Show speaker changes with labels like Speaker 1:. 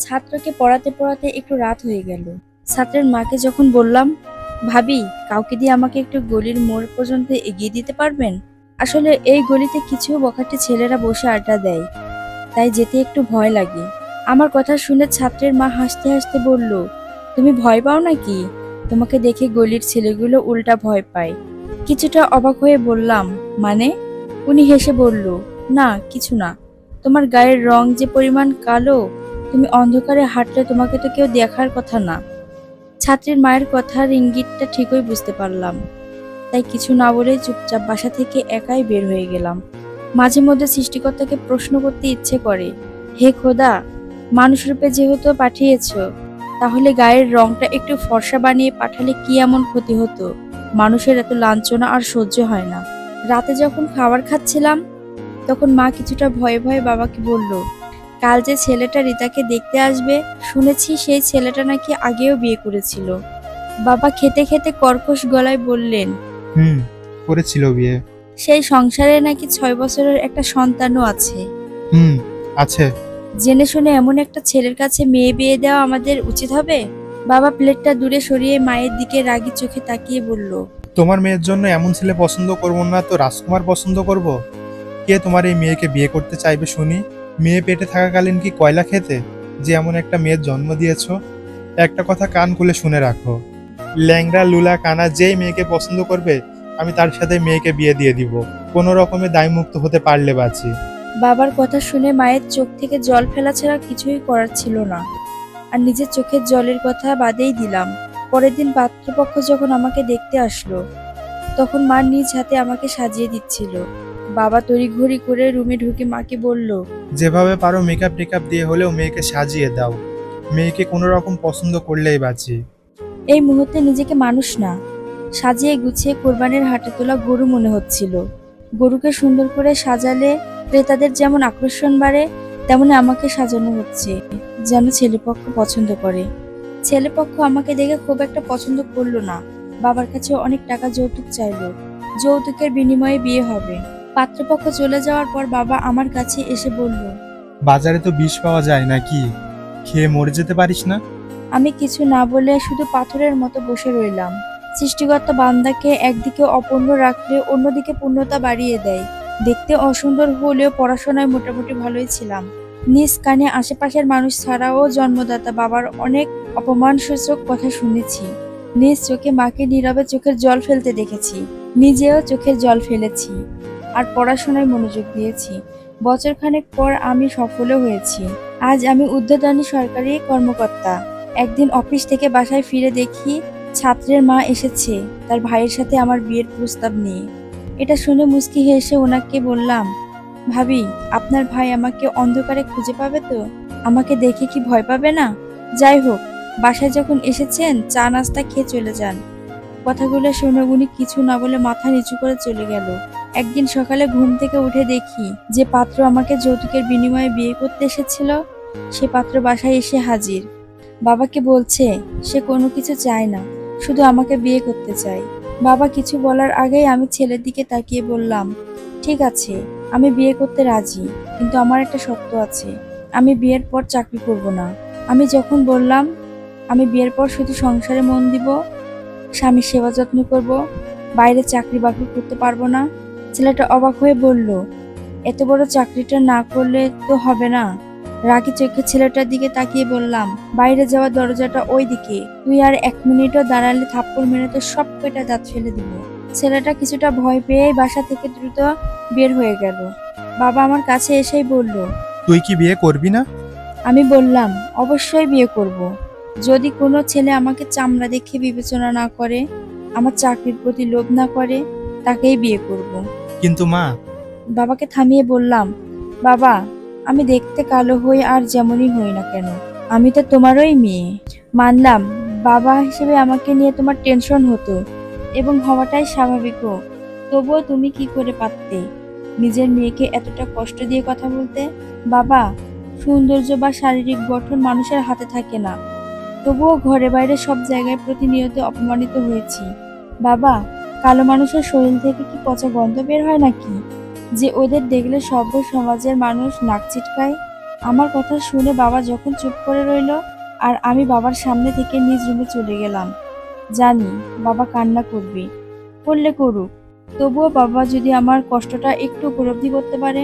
Speaker 1: ছাত্রকে পড়াতে পড়াতে একটু রাত হয়ে গেল। ছাত্রের মাকে যখন বললাম, ভাবি কাউকে দিয়ে আমাকে একটু গলির মোড় পর্যন্ত এগিয়ে দিতে পারবেন? আসলে এই গলিতে কিছু বখাটে ছেলেরা বসে আড্ডা দেয়, তাই যেতে একটু ভয় লাগে। আমার কথা শুনে ছাত্রের মা হাসতে হাসতে বলল, তুমি ভয় পাও নাকি? তোমাকে দেখে গলির ছেলেগুলো উল্টা ভয় পায়। কিছুটা অবাক হয়ে বললাম, মানে? উনি হেসে বলল, না কিছু না, তোমার গায়ের রং যে পরিমাণ কালো, তুমি অন্ধকারে হাঁটলে তোমাকে তো কেউ দেখার কথা না। ছাত্রীর মায়ের কথার ইঙ্গিতটা ঠিকই বুঝতে পারলাম, তাই কিছু না বলে চুপচাপ বাসা থেকে একাই বের হয়ে গেলাম। মাঝে মধ্যে সৃষ্টিকর্তাকে প্রশ্ন করতে ইচ্ছে করে, হে খোদা, মানুষ রূপে যেহেতু পাঠিয়েছ, তাহলে গায়ের রংটা একটু ফর্সা বানিয়ে পাঠালে কি এমন ক্ষতি হতো? মানুষের এত লাঞ্ছনা আর সহ্য হয় না। রাতে যখন খাবার খাচ্ছিলাম, তখন মা কিছুটা ভয়ে ভয়ে বাবাকে বলল, কাল যে ছেলেটা রিতাকে দেখতে আসবে, শুনেছি সেই ছেলেটা নাকি আগেও বিয়ে করেছিল। বাবা খেতে খেতে কর্কশ গলায় বললেন,
Speaker 2: হুম, করেছিল বিয়ে।
Speaker 1: সেই সংসারে নাকি 6 বছরের একটা সন্তানও আছে।
Speaker 2: হুম, আছে।
Speaker 1: জেনে শুনে এমন একটা ছেলের কাছে মেয়ে বিয়ে দেওয়া আমাদের উচিত হবে? বাবা প্লেটটা দূরে সরিয়ে মায়ের দিকে রাগী চোখে তাকিয়ে বলল,
Speaker 2: তোমার মেয়ের জন্য এমন ছেলে পছন্দ করব না তো রাজকুমার পছন্দ করব? কে তোমার এই মেয়েকে বিয়ে করতে চাইবে শুনি? মেয়ে পেটে থাকাকালীন কি কয়লা খেতে যে এমন একটা মেয়ের জন্ম দিয়েছো? একটা কথা কান খুলে শুনে রাখো, ল্যাংড়া লুলা কানা যেই মেয়েকে পছন্দ করবে আমি তার সাথে মেয়েকে বিয়ে দিয়ে দিব। কোনো রকমে দায়মুক্ত হতে পারলে বাঁচি।
Speaker 1: বাবার কথা শুনে মায়ের চোখ থেকে জল ফেলা ছাড়া কিছুই করার ছিল না। আর নিজের চোখের জলের কথা বাদেই দিলাম। পরের দিন পাত্রপক্ষ যখন আমাকে দেখতে আসলো, তখন মা নিজ হাতে আমাকে সাজিয়ে দিচ্ছিল। বাবা তড়িঘড়ি করে রুমে ঢুকে মাকে বলল,
Speaker 2: যেভাবে পারো মেকআপ টেকআপ দিয়ে হলেও মেয়েকে সাজিয়ে দাও। মেয়েকে কোনো রকম পছন্দ করলেই বাঁচি।
Speaker 1: এই মুহূর্তে নিজেকে মানুষ না, সাজিয়ে গুছিয়ে কোরবানির হাটে তোলা গরু মনে হচ্ছিল। গরুকে সুন্দর করে সাজালে ক্রেতাদের যেমন আকর্ষণ বাড়ে, তেমনি আমাকে সাজানো হচ্ছে যেন ছেলেপক্ষ পছন্দ করে। ছেলেপক্ষ আমাকে দেখে খুব একটা পছন্দ করলো না। বাবার কাছে অনেক টাকা যৌতুক চাইলো, যৌতুকের বিনিময়ে বিয়ে হবে। পাত্রপক্ষ চলে যাওয়ার পর বাবা আমার কাছে এসে বলল,
Speaker 2: বাজারে তো বিষ পাওয়া যায় নাকি, খেয়ে মরে যেতে পারিস না?
Speaker 1: আমি কিছু না বলে শুধু পাথরের মতো বসে রইলাম। সৃষ্টিকর্তা বান্দাকে একদিকে অপূর্ণ রাখলে অন্যদিকে পূর্ণতা বাড়িয়ে দেয়। দেখতে অসুন্দর হলেও পড়াশোনায় মোটামুটি ভালোই ছিলাম। নিজ কানে আশেপাশের মানুষ ছাড়াও জন্মদাতা বাবার অনেক অপমানসূচক কথা শুনেছি। নিজ চোখে মাকে নীরবে চোখের জল ফেলতে দেখেছি, নিজেও চোখের জল ফেলেছি, আর পড়াশোনায় মনোযোগ দিয়েছি। বছরখানেক পর আমি সফলও হয়েছি। আজ আমি ঊর্ধ্বতন সরকারি কর্মকর্তা। একদিন অফিস থেকে বাসায় ফিরে দেখি ছাত্রের মা এসেছে তার ভাইয়ের সাথে আমার বিয়ের প্রস্তাব নিয়ে। এটা শুনে মুচকি হেসে ওনাকে বললাম, ভাবি আপনার ভাই আমাকে অন্ধকারে খুঁজে পাবে তো? আমাকে দেখে কি ভয় পাবে না? যাই হোক, বাসায় যখন এসেছেন চা নাস্তা খেয়ে চলে যান। কথাগুলো শুনে উনি কিছু না বলে মাথা নিচু করে চলে গেল। একদিন সকালে ঘুম থেকে উঠে দেখি যে পাত্র আমাকে যৌতুকের বিনিময়ে বিয়ে করতে এসেছিল, সে পাত্র বাসায় এসে হাজির। বাবাকে বলছে সে কোনো কিছু চায় না, শুধু আমাকে বিয়ে করতে চায়। বাবা কিছু বলার আগেই আমি ছেলের দিকে তাকিয়ে বললাম, ঠিক আছে, আমি বিয়ে করতে রাজি, কিন্তু আমার একটা শর্ত আছে। আমি বিয়ের পর চাকরি করব না। আমি যখন বললাম আমি বিয়ের পর শুধু সংসারে মন দিব, স্বামীর সেবা যত্ন করব, বাইরে চাকরি বাকরি করতে পারবো না, ছেলেটা অবাক হয়ে বলল, এত বড় চাকরিটা না করলে তো হবে না। রাগী চোখে ছেলেটার দিকে তাকিয়ে বললাম, বাইরে যাওয়ার দরজাটা ওই দিকে, তুই আর 1 মিনিটও দাঁড়ালে থাপ্পড় মেরে তো সব কয়টা দাঁত ফেলে দিব। ছেলেটা কিছুটা ভয় পেয়েই বাসা থেকে দ্রুত বের হয়ে গেল। বাবা আমার কাছে এসেই বলল,
Speaker 2: তুই কি বিয়ে করবি না?
Speaker 1: আমি বললাম, অবশ্যই বিয়ে করব, যদি কোনো ছেলে আমাকে চামড়া দেখে বিবেচনা না করে, আমার চাকরির প্রতি লোভ না করে, তাকেই বিয়ে করব।
Speaker 2: কিন্তু মা।
Speaker 1: বাবাকে থামিয়ে বললাম, বাবা আমি দেখতে কালো হই আর যেমনই হই না কেন, আমি তো তোমারই মেয়ে। মানলাম বাবা হিসেবে আমাকে নিয়ে তোমার টেনশন হতো, এবং হওয়াটাই স্বাভাবিকও। তবুও তুমি কি করে পারতে নিজের মেয়েকে এতটা কষ্ট দিয়ে কথা বলতে? বাবা, সৌন্দর্য বা শারীরিক গঠন মানুষের হাতে থাকে না, তবুও ঘরে বাইরে সব জায়গায় প্রতিনিয়ত অপমানিত হয়েছি। বাবা, কালো মানুষের শরীর থেকে কি পচা গন্ধ বের হয় নাকি? যে ওদের দেখলে সভ্য সমাজের মানুষ নাক ছিটকায়। আমার কথা শুনে বাবা যখন চুপ করে রইল, আর আমি বাবার সামনে থেকে নিজ রুমে চলে গেলাম। জানি বাবা কান্না করবে, করলে করুক, তবুও বাবা যদি আমার কষ্টটা একটু উপলব্ধি করতে পারে।